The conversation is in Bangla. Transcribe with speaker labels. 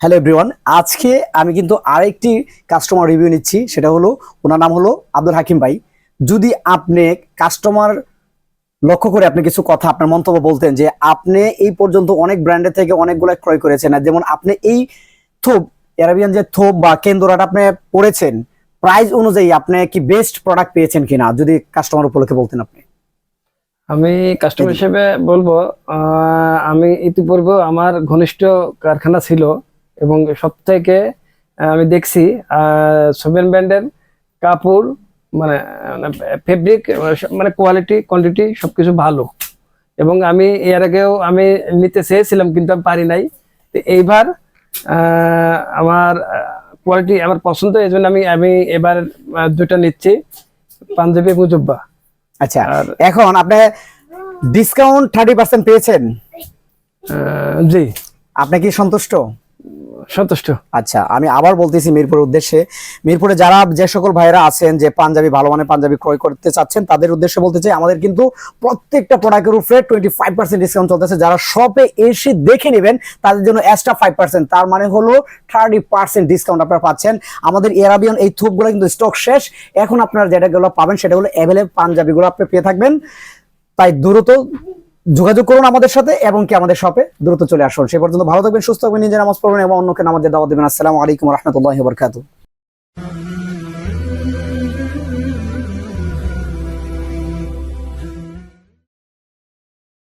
Speaker 1: হ্যালো এভরিওয়ান, আজকে আমি কিন্তু আরেকটি কাস্টমার রিভিউ নিচ্ছি। সেটা হলো, ওনার নাম হলো আব্দুল হাকিম ভাই। যদি আপনি কাস্টমার লক্ষ্য করে আপনি কিছু কথা আপনার মন্তব্য বলতেন, যে আপনি এই পর্যন্ত অনেক ব্র্যান্ডের থেকে অনেকগুলো ক্রয় করেছেন, আর যেমন আপনি এই থোপ অ্যারাবিয়ান যে থোপ বা কেন্দরাটা আপনি পড়েছেন, প্রাইস অনুযায়ী আপনি কি বেস্ট প্রোডাক্ট পেয়েছেন কিনা, যদি কাস্টমার উপলক্ষে বলতেন আপনি।
Speaker 2: আমি কাস্টমার হিসেবে বলবো, আমি ইতিপূর্বে আমার ঘনিষ্ঠ কারখানা ছিল এবং সব থেকে আমি দেখছি সোভেন ব্র্যান্ডের কাপড়, মানে ফেব্রিক, মানে কোয়ালিটি কোয়ান্টিটি সবকিছু ভালো। এবং আমি এর আগেও আমি নিতে চেয়েছিলাম, কিন্তু আমি পারি নাই। তো এইবার আমার কোয়ালিটি আমার পছন্দ, এই জন্য আমি আমি এবার দুটা নিচ্ছি, পাঞ্জাবি এবং জুব্বা।
Speaker 1: আচ্ছা,
Speaker 2: আর
Speaker 1: এখন আপনি ডিসকাউন্ট 30% পেয়েছেন,
Speaker 2: জি,
Speaker 1: আপনি কি সন্তুষ্ট?
Speaker 2: সন্তুষ্ট।
Speaker 1: আচ্ছা, আমি আবার বলতেছি মিরপুরের উদ্দেশ্যে, মিরপুরে যারা যে সকল ভাইরা আছেন যে পাঞ্জাবি, ভালো মানের পাঞ্জাবি ক্রয় করতে চাচ্ছেন, তাদের উদ্দেশ্যে বলতে চাই, আমাদের কিন্তু প্রত্যেকটা প্রোডাক্টের উপরে 25% ডিসকাউন্ট চলতেছে। যারা শপে এসে দেখে নেবেন তাদের জন্য এক্সট্রা 5%, তার মানে হলো 30% ডিসকাউন্ট আপনারা পাচ্ছেন। আমাদের এরাবিয়ান এই থোপগুলো কিন্তু স্টক শেষ, এখন আপনারা যেটাগুলো পাবেন সেটা হলো অ্যাভেলেবল পাঞ্জাবিগুলো আপনি পেয়ে থাকবেন। তাই দ্রুত যোগাযোগ করুন আমাদের সাথে, এবং কি আমাদের শপে দ্রুত চলে আসুন। সে পর্যন্ত ভালো থাকবেন, সুস্থ থাকবেন, নিজের নামাজ পড়বেন এবং অন্যকে নামাজের দাওয়াত দেবেন। আসসালামু আলাইকুম ওয়া রাহমাতুল্লাহি ওয়া বারাকাতুহু।